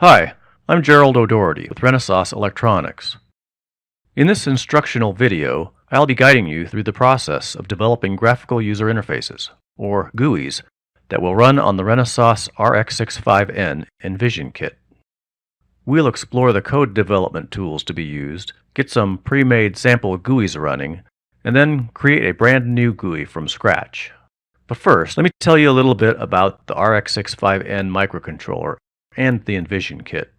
Hi, I'm Gerald O'Doherty with Renaissance Electronics. In this instructional video, I'll be guiding you through the process of developing graphical user interfaces, or GUIs, that will run on the Renaissance RX65N Envision Kit. We'll explore the code development tools to be used, get some pre-made sample GUIs running, and then create a brand new GUI from scratch. But first, let me tell you a little bit about the RX65N microcontroller and the Envision Kit.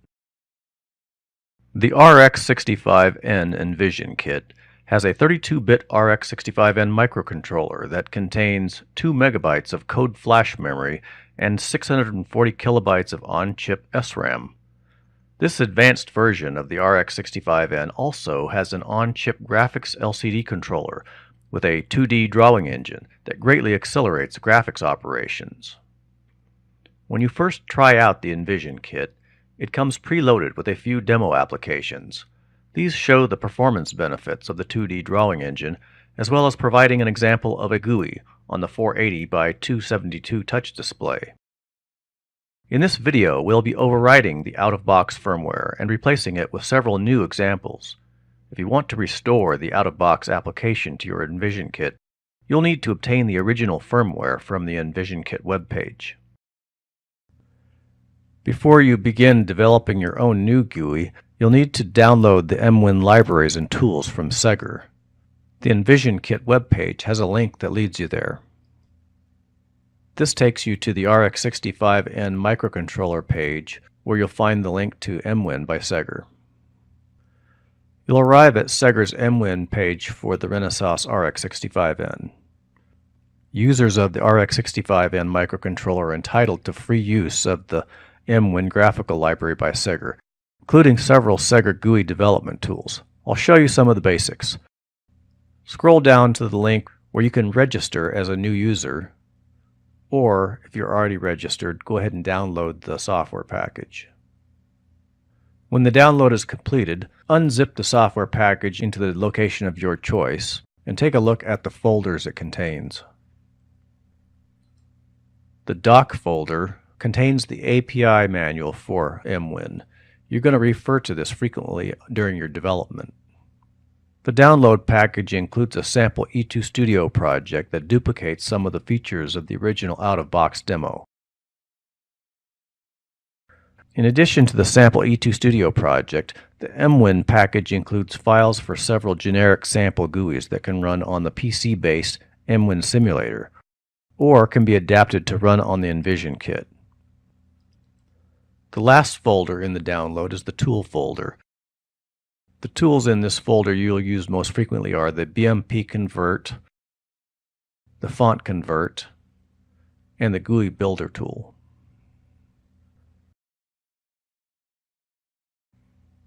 The RX65N Envision Kit has a 32-bit RX65N microcontroller that contains 2 megabytes of code flash memory and 640 kilobytes of on-chip SRAM. This advanced version of the RX65N also has an on-chip graphics LCD controller with a 2D drawing engine that greatly accelerates graphics operations. When you first try out the Envision Kit, it comes preloaded with a few demo applications. These show the performance benefits of the 2D drawing engine, as well as providing an example of a GUI on the 480 by 272 touch display. In this video, we'll be overriding the out-of-box firmware and replacing it with several new examples. If you want to restore the out-of-box application to your Envision Kit, you'll need to obtain the original firmware from the Envision Kit webpage. Before you begin developing your own new GUI, you'll need to download the Emwin libraries and tools from Segger. The Envision Kit webpage has a link that leads you there. This takes you to the RX65N microcontroller page, where you'll find the link to Emwin by Segger. You'll arrive at Segger's Emwin page for the Renaissance RX65N. Users of the RX65N microcontroller are entitled to free use of the Emwin graphical library by Segger, including several Segger GUI development tools. I'll show you some of the basics. Scroll down to the link where you can register as a new user, or if you're already registered, go ahead and download the software package. When the download is completed, unzip the software package into the location of your choice and take a look at the folders it contains. The doc folder contains the API manual for Emwin. You're going to refer to this frequently during your development. The download package includes a sample E2 Studio project that duplicates some of the features of the original out-of-box demo. In addition to the sample E2 Studio project, the Emwin package includes files for several generic sample GUIs that can run on the PC-based Emwin simulator, or can be adapted to run on the Envision Kit. The last folder in the download is the tool folder. The tools in this folder you'll use most frequently are the BMP Convert, the Font Convert, and the Gui Builder tool.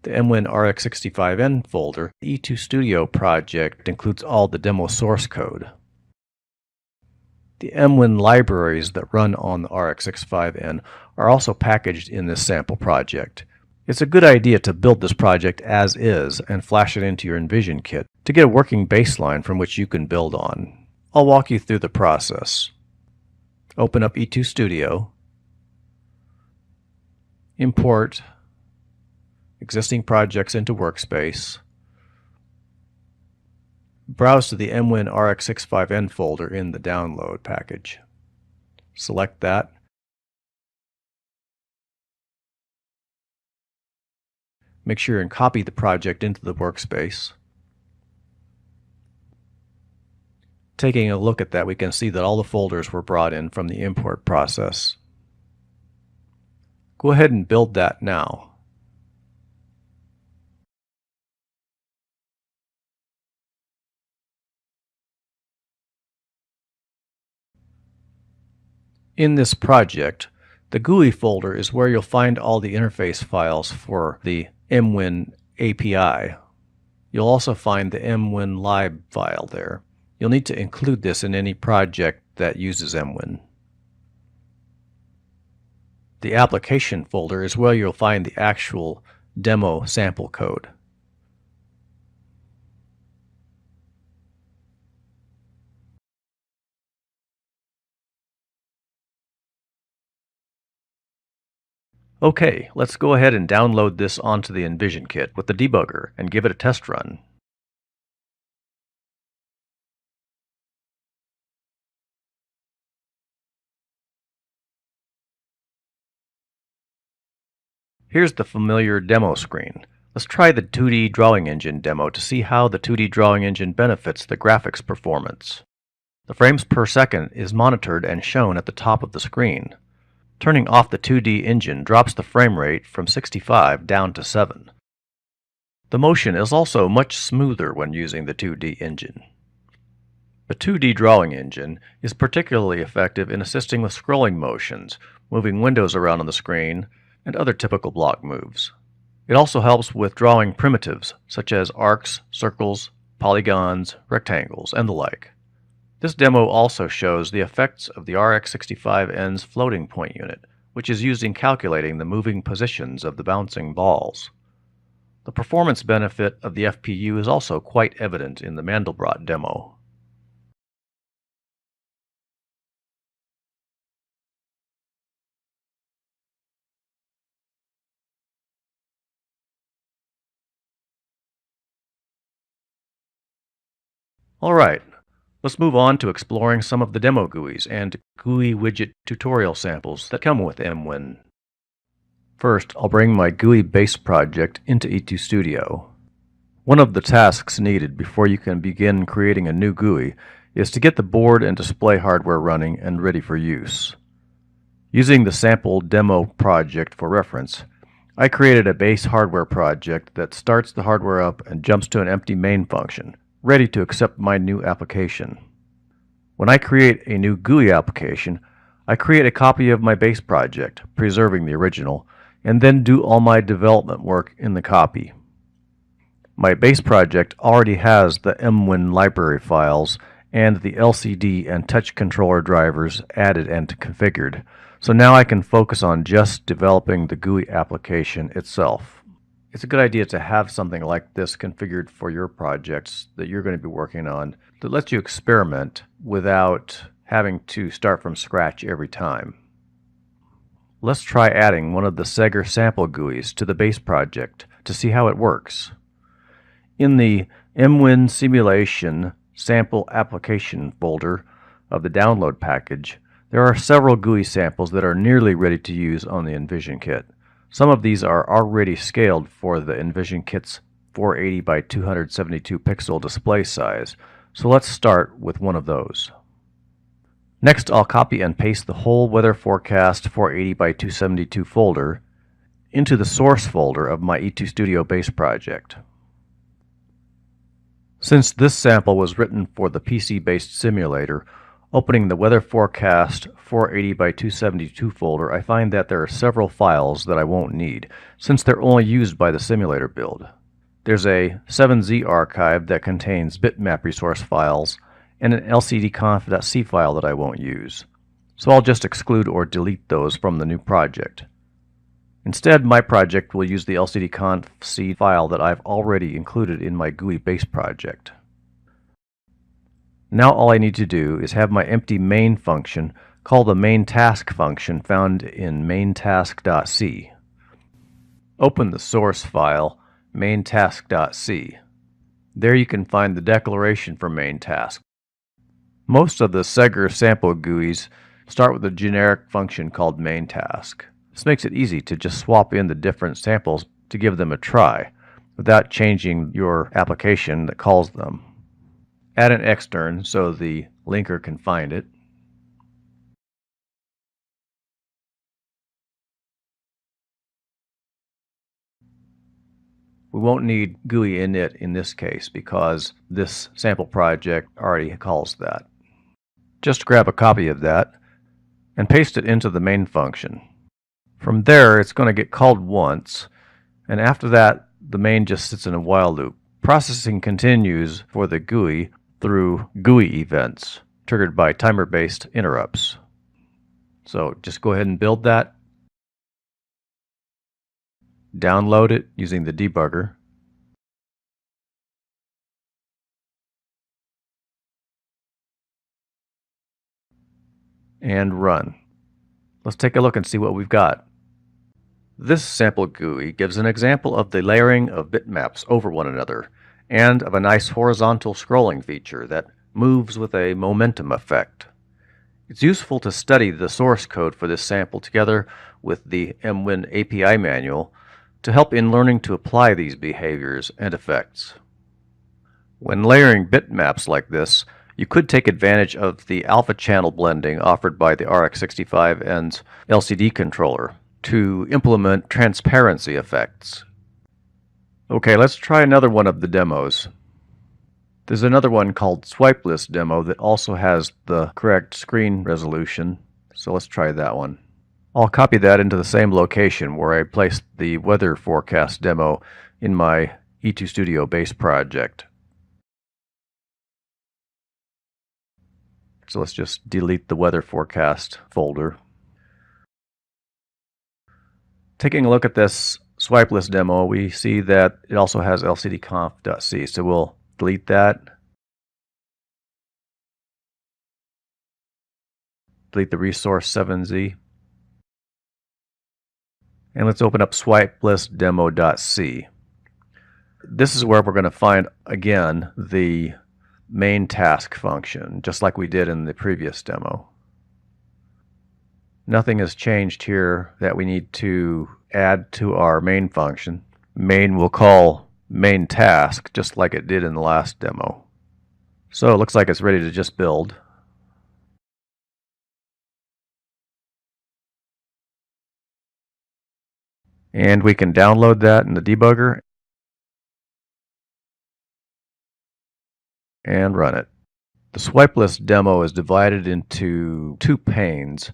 The Emwin RX65N folder, the E2 Studio project, includes all the demo source code. The Emwin libraries that run on the RX65N are also packaged in this sample project. It's a good idea to build this project as is and flash it into your Envision Kit to get a working baseline from which you can build on. I'll walk you through the process. Open up E2 Studio, import existing projects into Workspace, browse to the Emwin RX65N folder in the download package. Select that. Make sure and copy the project into the workspace. Taking a look at that, we can see that all the folders were brought in from the import process. Go ahead and build that now. In this project, the GUI folder is where you'll find all the interface files for the Emwin API. You'll also find the Emwin lib file there. You'll need to include this in any project that uses Emwin. The application folder is where you'll find the actual demo sample code. Okay, let's go ahead and download this onto the Envision Kit with the debugger and give it a test run. Here's the familiar demo screen. Let's try the 2D Drawing Engine demo to see how the 2D Drawing Engine benefits the graphics performance. The frames per second is monitored and shown at the top of the screen. Turning off the 2D engine drops the frame rate from 65 down to 7. The motion is also much smoother when using the 2D engine. The 2D Drawing Engine is particularly effective in assisting with scrolling motions, moving windows around on the screen, and other typical block moves. It also helps with drawing primitives such as arcs, circles, polygons, rectangles, and the like. This demo also shows the effects of the RX65N's floating point unit, which is used in calculating the moving positions of the bouncing balls. The performance benefit of the FPU is also quite evident in the Mandelbrot demo. Alright, let's move on to exploring some of the demo GUIs and GUI widget tutorial samples that come with Emwin. First, I'll bring my GUI base project into E2 Studio. One of the tasks needed before you can begin creating a new GUI is to get the board and display hardware running and ready for use. Using the sample demo project for reference, I created a base hardware project that starts the hardware up and jumps to an empty main function, ready to accept my new application. When I create a new GUI application, I create a copy of my base project, preserving the original, and then do all my development work in the copy. My base project already has the Emwin library files and the LCD and touch controller drivers added and configured, so now I can focus on just developing the GUI application itself. It's a good idea to have something like this configured for your projects that you're going to be working on that lets you experiment without having to start from scratch every time. Let's try adding one of the Segger sample GUIs to the base project to see how it works. In the Emwin Simulation Sample Application folder of the download package, there are several GUI samples that are nearly ready to use on the Envision Kit. Some of these are already scaled for the Envision Kit's 480 by 272 pixel display size, so let's start with one of those. Next, I'll copy and paste the whole Weather Forecast 480 by 272 folder into the source folder of my E2 Studio base project. Since this sample was written for the PC-based simulator, opening the Weather Forecast 480 by 272 folder, I find that there are several files that I won't need, since they're only used by the simulator build. There's a 7Z archive that contains Bitmap resource files, and an lcdconf.c file that I won't use, so I'll just exclude or delete those from the new project. Instead, my project will use the lcdconf.c file that I've already included in my GUI base project. Now all I need to do is have my empty main function call the main task function found in maintask.c. Open the source file maintask.c. There you can find the declaration for main task. Most of the Segger sample GUIs start with a generic function called main task. This makes it easy to just swap in the different samples to give them a try without changing your application that calls them. Add an extern so the linker can find it. We won't need GUI init in this case because this sample project already calls that. Just grab a copy of that and paste it into the main function. From there, it's going to get called once, and after that, the main just sits in a while loop. Processing continues for the GUI through GUI events, triggered by timer-based interrupts. So just go ahead and build that. Download it using the debugger. And run. Let's take a look and see what we've got. This sample GUI gives an example of the layering of bitmaps over one another, and of a nice horizontal scrolling feature that moves with a momentum effect. It's useful to study the source code for this sample together with the Emwin API manual to help in learning to apply these behaviors and effects. When layering bitmaps like this, you could take advantage of the alpha channel blending offered by the RX65N's LCD controller to implement transparency effects. Okay, let's try another one of the demos. There's another one called Swipe List Demo that also has the correct screen resolution, so let's try that one. I'll copy that into the same location where I placed the weather forecast demo in my E2 Studio base project. So let's just delete the weather forecast folder. Taking a look at this swipe list demo, we see that it also has lcdconf.c, so we'll delete that. Delete the resource 7z. And let's open up swipelistdemo.c. This is where we're going to find, again, the main task function, just like we did in the previous demo. Nothing has changed here that we need to add to our main function. Main will call main task, just like it did in the last demo. So it looks like it's ready to just build. And we can download that in the debugger and run it. The swipe list demo is divided into two panes.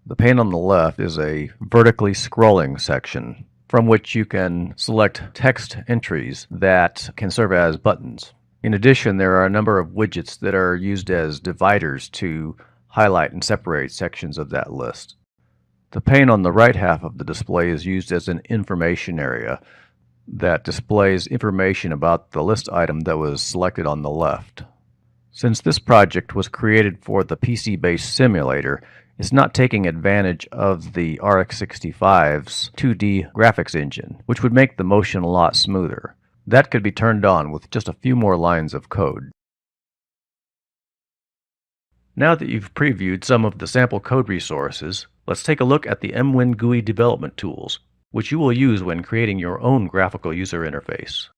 The pane on the left is a vertically scrolling section from which you can select text entries that can serve as buttons. In addition, there are a number of widgets that are used as dividers to highlight and separate sections of that list. The pane on the right half of the display is used as an information area that displays information about the list item that was selected on the left. Since this project was created for the PC-based simulator, it's not taking advantage of the RX65's 2D graphics engine, which would make the motion a lot smoother. That could be turned on with just a few more lines of code. Now that you've previewed some of the sample code resources, let's take a look at the Emwin Gui Development Tools, which you will use when creating your own graphical user interface.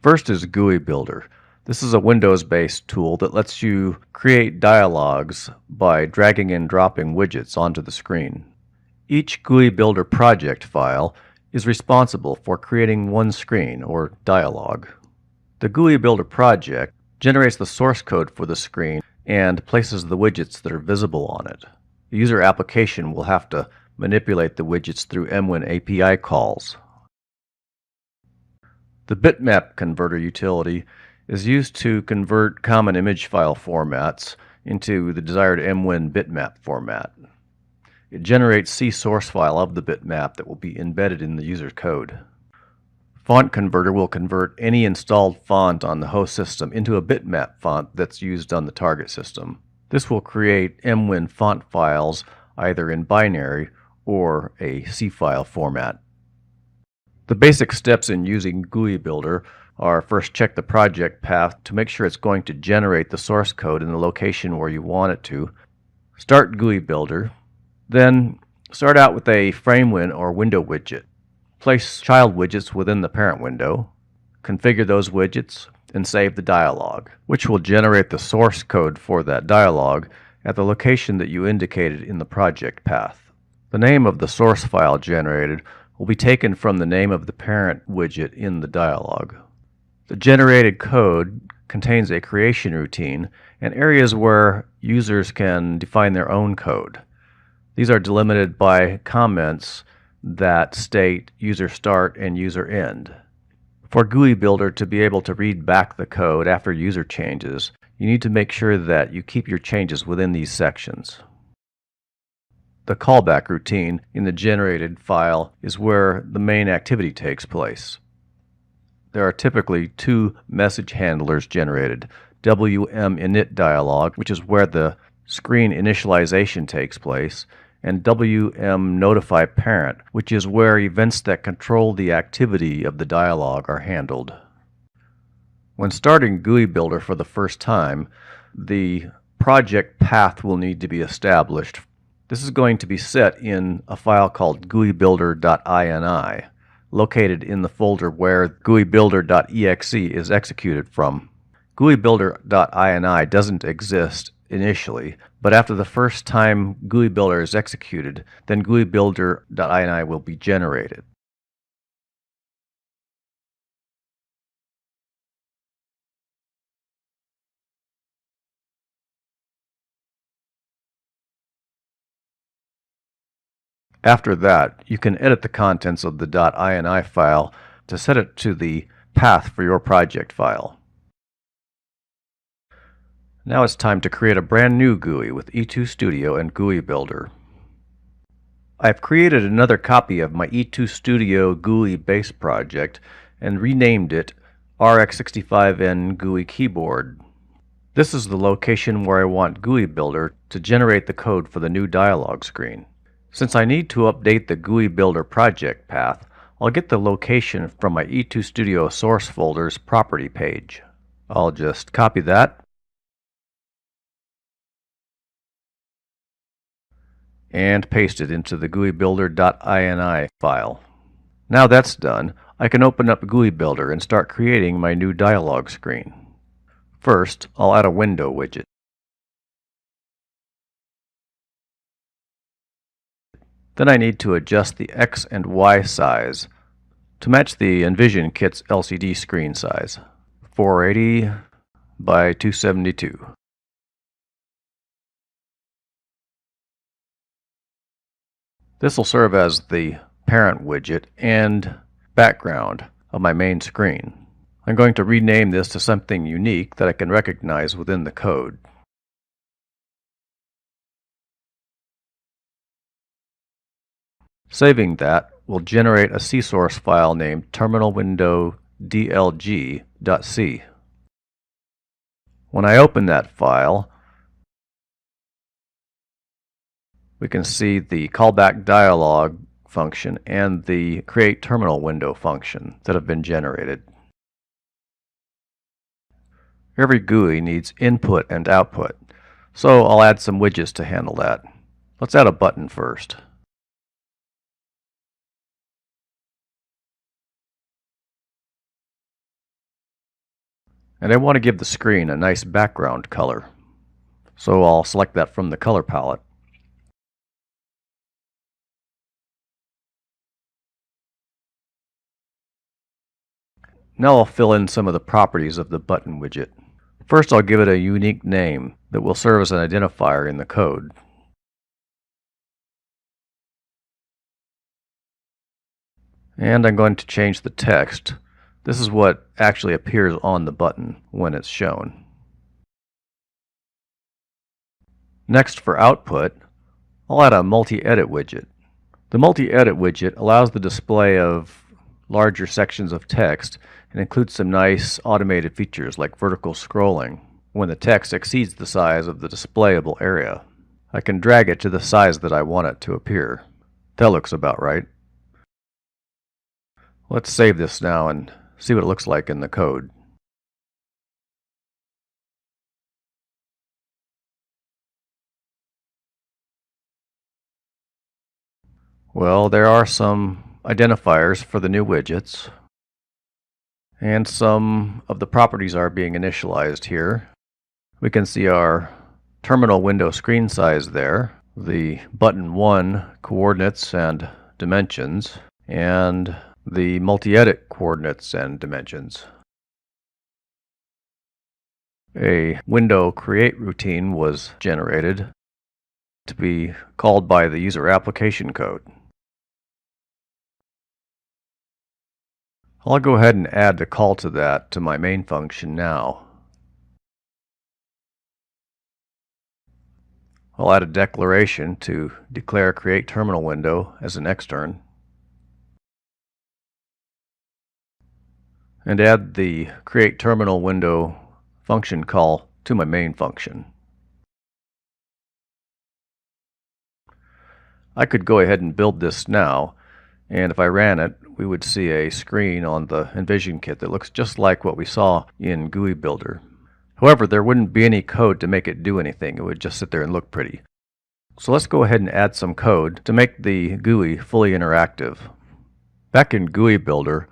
First is Gui Builder. This is a Windows-based tool that lets you create dialogues by dragging and dropping widgets onto the screen. Each Gui Builder project file is responsible for creating one screen, or dialogue. The Gui Builder project generates the source code for the screen and places the widgets that are visible on it. The user application will have to manipulate the widgets through Emwin API calls. The Bitmap converter utility is used to convert common image file formats into the desired Emwin bitmap format. It generates the source file of the bitmap that will be embedded in the user's code. Font Converter will convert any installed font on the host system into a bitmap font that's used on the target system. This will create Emwin font files either in binary or a C file format. The basic steps in using Gui Builder are first check the project path to make sure it's going to generate the source code in the location where you want it to. Start Gui Builder. Then start out with a FrameWin or window widget. Place child widgets within the parent window. Configure those widgets and save the dialog, which will generate the source code for that dialog at the location that you indicated in the project path. The name of the source file generated will be taken from the name of the parent widget in the dialog. The generated code contains a creation routine and areas where users can define their own code. These are delimited by comments that state user start and user end. For Gui Builder to be able to read back the code after user changes, you need to make sure that you keep your changes within these sections. The callback routine in the generated file is where the main activity takes place. There are typically two message handlers generated, WMInit dialog, which is where the screen initialization takes place, and WM notify parent, which is where events that control the activity of the dialog are handled. When starting Gui Builder for the first time, the project path will need to be established. This is going to be set in a file called guibuilder.ini, located in the folder where guibuilder.exe is executed from. Guibuilder.ini doesn't exist initially, but after the first time Gui Builder is executed, then guibuilder.ini will be generated. After that, you can edit the contents of the .ini file to set it to the path for your project file. Now it's time to create a brand new GUI with E2 Studio and Gui Builder. I've created another copy of my E2 Studio GUI base project and renamed it RX65N GUI Keyboard. This is the location where I want Gui Builder to generate the code for the new dialog screen. Since I need to update the Gui Builder project path, I'll get the location from my E2 Studio source folder's property page. I'll just copy that and paste it into the guibuilder.ini file. Now that's done, I can open up Gui Builder and start creating my new dialog screen. First, I'll add a window widget. Then I need to adjust the X and Y size to match the Envision Kit's LCD screen size, 480 by 272. This will serve as the parent widget and background of my main screen. I'm going to rename this to something unique that I can recognize within the code. Saving that will generate a C-source file named terminalwindow.dlg.c. When I open that file, we can see the callback dialog function and the create terminal window function that have been generated. Every GUI needs input and output, so I'll add some widgets to handle that. Let's add a button first. And I want to give the screen a nice background color, so I'll select that from the color palette. Now I'll fill in some of the properties of the button widget. First, I'll give it a unique name that will serve as an identifier in the code. And I'm going to change the text. This is what actually appears on the button when it's shown. Next, for output, I'll add a multi-edit widget. The multi-edit widget allows the display of larger sections of text and includes some nice automated features like vertical scrolling when the text exceeds the size of the displayable area. I can drag it to the size that I want it to appear. That looks about right. Let's save this now and see what it looks like in the code. Well, there are some identifiers for the new widgets, and some of the properties are being initialized here. We can see our terminal window screen size there, the button 1 coordinates and dimensions, and the multi-edit coordinates and dimensions. A window create routine was generated to be called by the user application code. I'll go ahead and add the call to that to my main function now. I'll add a declaration to declare create terminal window as an extern, and add the create terminal window function call to my main function. I could go ahead and build this now, and if I ran it, we would see a screen on the Envision Kit that looks just like what we saw in Gui Builder. However, there wouldn't be any code to make it do anything. It would just sit there and look pretty. So let's go ahead and add some code to make the GUI fully interactive. Back in Gui Builder,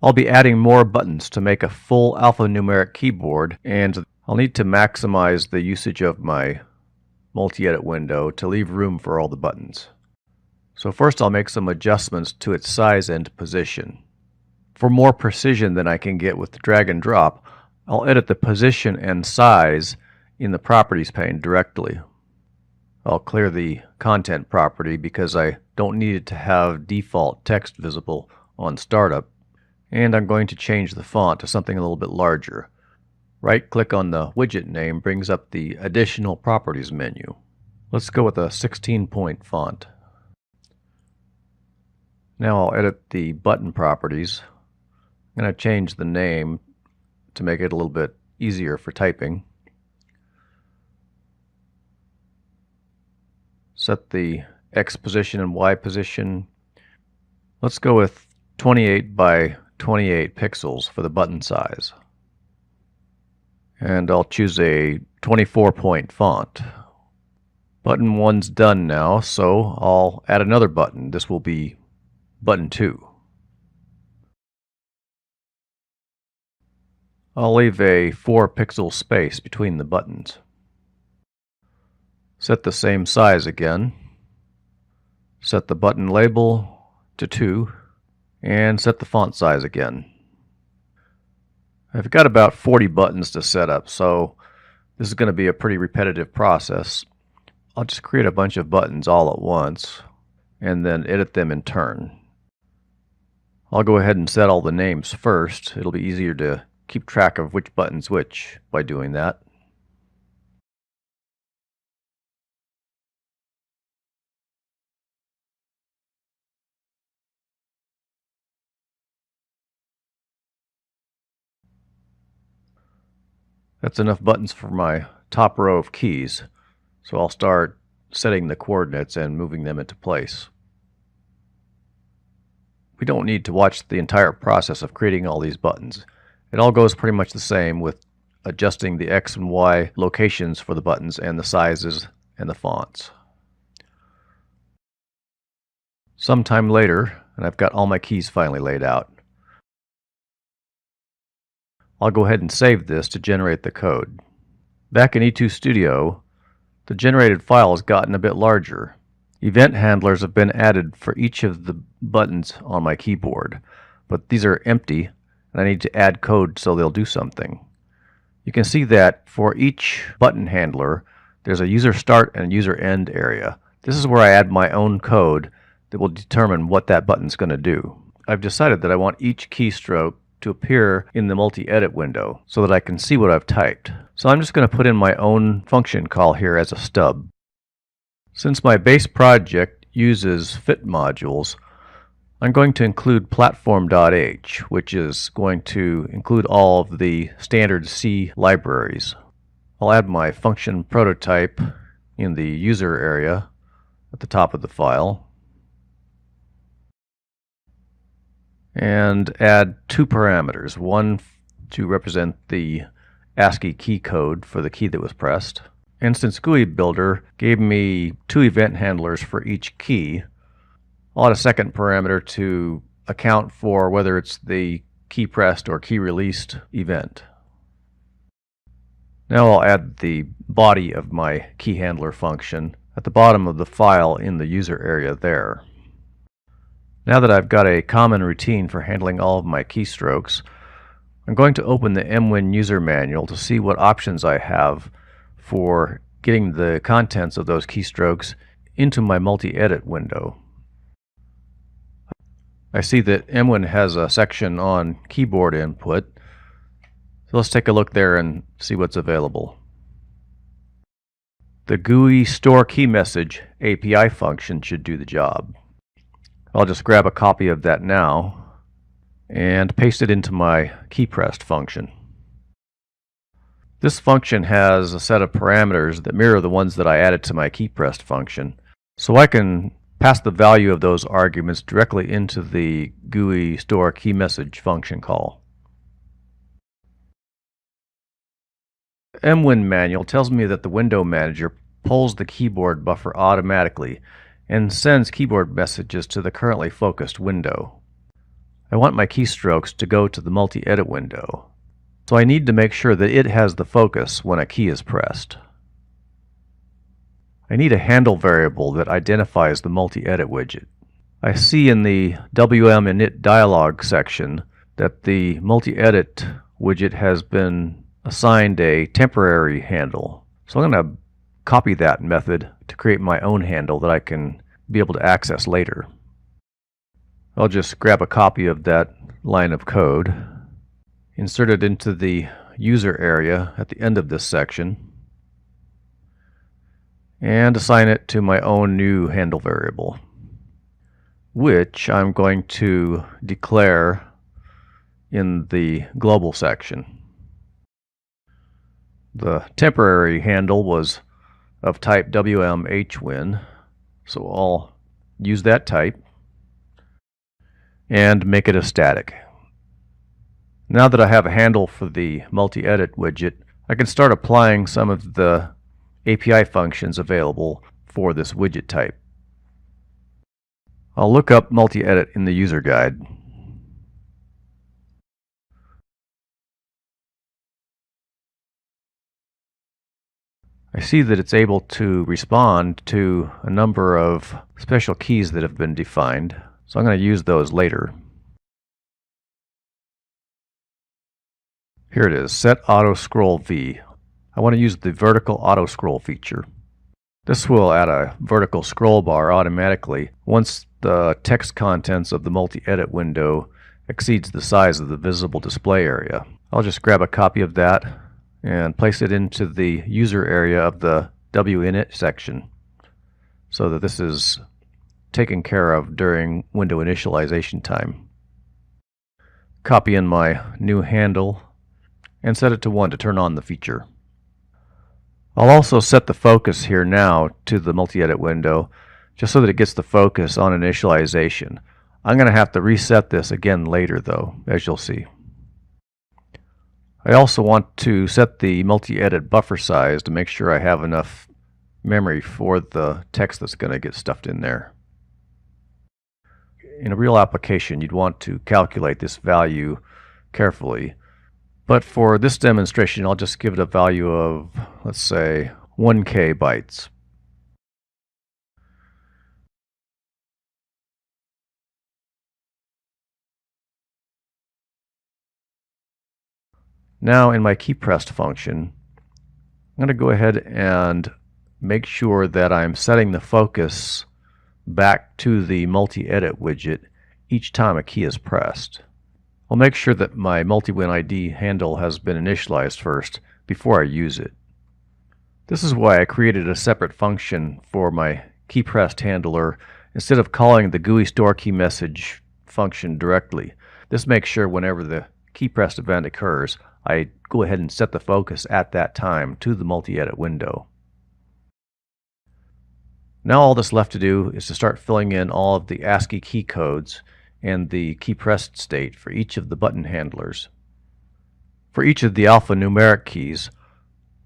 I'll be adding more buttons to make a full alphanumeric keyboard, and I'll need to maximize the usage of my multi-edit window to leave room for all the buttons. So first I'll make some adjustments to its size and position. For more precision than I can get with the drag and drop, I'll edit the position and size in the Properties pane directly. I'll clear the Content property because I don't need it to have default text visible on startup, and I'm going to change the font to something a little bit larger. Right-click on the widget name brings up the Additional Properties menu. Let's go with a 16-point font. Now I'll edit the button properties. I'm going to change the name to make it a little bit easier for typing. Set the X position and Y position. Let's go with 28 by 28 pixels for the button size. And I'll choose a 24-point font. Button 1's done now, so I'll add another button. This will be button 2. I'll leave a 4-pixel space between the buttons. Set the same size again. Set the button label to 2, and set the font size again. I've got about 40 buttons to set up, so this is going to be a pretty repetitive process. I'll just create a bunch of buttons all at once, and then edit them in turn. I'll go ahead and set all the names first. It'll be easier to keep track of which button's which by doing that. That's enough buttons for my top row of keys, so I'll start setting the coordinates and moving them into place. We don't need to watch the entire process of creating all these buttons. It all goes pretty much the same, with adjusting the X and Y locations for the buttons and the sizes and the fonts. Sometime later, and I've got all my keys finally laid out, I'll go ahead and save this to generate the code. Back in E2 Studio, the generated file has gotten a bit larger. Event handlers have been added for each of the buttons on my keyboard, but these are empty, and I need to add code so they'll do something. You can see that for each button handler, there's a user start and user end area. This is where I add my own code that will determine what that button's going to do. I've decided that I want each keystroke to appear in the multi-edit window so that I can see what I've typed. So I'm just going to put in my own function call here as a stub. Since my base project uses fit modules, I'm going to include platform.h, which is going to include all of the standard C libraries. I'll add my function prototype in the user area at the top of the file, and add 2 parameters, one to represent the ASCII key code for the key that was pressed. And since Gui Builder gave me 2 event handlers for each key, I'll add a second parameter to account for whether it's the key pressed or key released event. Now I'll add the body of my key handler function at the bottom of the file in the user area there. Now that I've got a common routine for handling all of my keystrokes, I'm going to open the Emwin user manual to see what options I have for getting the contents of those keystrokes into my multi-edit window. I see that Emwin has a section on keyboard input, so let's take a look there and see what's available. The GUI store key message API function should do the job. I'll just grab a copy of that now and paste it into my keyPressed function. This function has a set of parameters that mirror the ones that I added to my keyPressed function, so I can pass the value of those arguments directly into the GUI store key message function call. Emwin manual tells me that the window manager pulls the keyboard buffer automatically and sends keyboard messages to the currently focused window. I want my keystrokes to go to the multi-edit window, so I need to make sure that it has the focus when a key is pressed. I need a handle variable that identifies the multi-edit widget. I see in the WM init dialog section that the multi-edit widget has been assigned a temporary handle. So I'm going to copy that method to create my own handle that I can be able to access later. I'll just grab a copy of that line of code, insert it into the user area at the end of this section, and assign it to my own new handle variable, which I'm going to declare in the global section. The temporary handle was of type WMHWin, so I'll use that type and make it a static. Now that I have a handle for the multi-edit widget, I can start applying some of the API functions available for this widget type. I'll look up multi-edit in the user guide. I see that it's able to respond to a number of special keys that have been defined, so I'm going to use those later. Here it is, set auto scroll V. I want to use the vertical auto scroll feature. This will add a vertical scroll bar automatically once the text contents of the multi-edit window exceeds the size of the visible display area. I'll just grab a copy of that and place it into the user area of the WInit section so that this is taken care of during window initialization time. Copy in my new handle and set it to 1 to turn on the feature. I'll also set the focus here now to the multi-edit window just so that it gets the focus on initialization. I'm going to have to reset this again later though, as you'll see. I also want to set the multi-edit buffer size to make sure I have enough memory for the text that's going to get stuffed in there. In a real application, you'd want to calculate this value carefully. But for this demonstration, I'll just give it a value of, let's say, 1K bytes. Now in my keyPressed function, I'm going to go ahead and make sure that I'm setting the focus back to the multi-edit widget each time a key is pressed. I'll make sure that my multi-win ID handle has been initialized first before I use it. This is why I created a separate function for my keyPressed handler instead of calling the GUI store key message function directly. This makes sure whenever the keyPressed event occurs, I go ahead and set the focus at that time to the multi-edit window. Now all that's left to do is to start filling in all of the ASCII key codes and the keyPressed state for each of the button handlers. For each of the alphanumeric keys,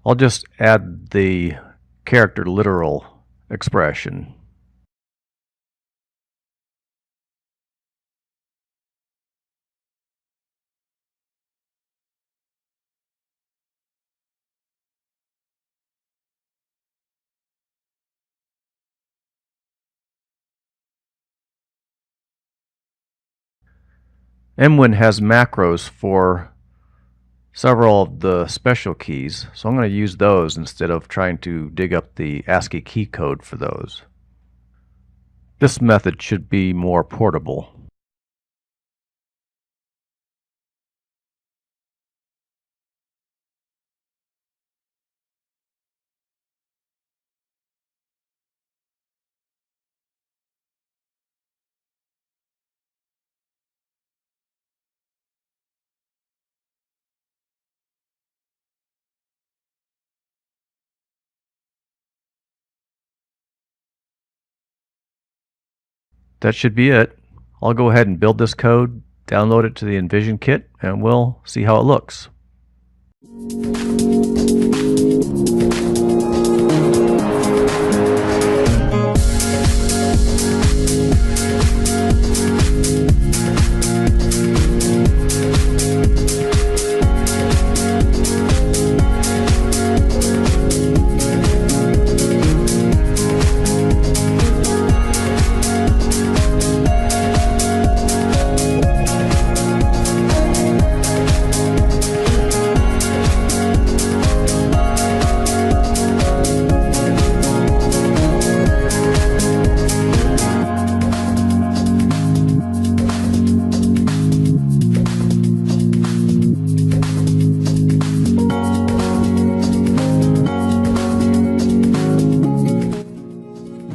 I'll just add the character literal expression. Emwin has macros for several of the special keys, so I'm going to use those instead of trying to dig up the ASCII key code for those. This method should be more portable. That should be it. I'll go ahead and build this code, download it to the Envision Kit, and we'll see how it looks.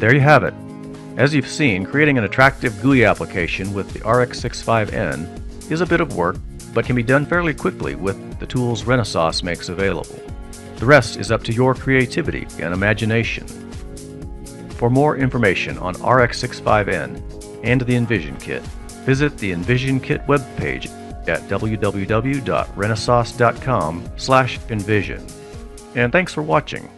There you have it. As you've seen, creating an attractive GUI application with the RX65N is a bit of work, but can be done fairly quickly with the tools Renesas makes available. The rest is up to your creativity and imagination. For more information on RX65N and the Envision Kit, visit the Envision Kit webpage at www.renesas.com/envision. And thanks for watching.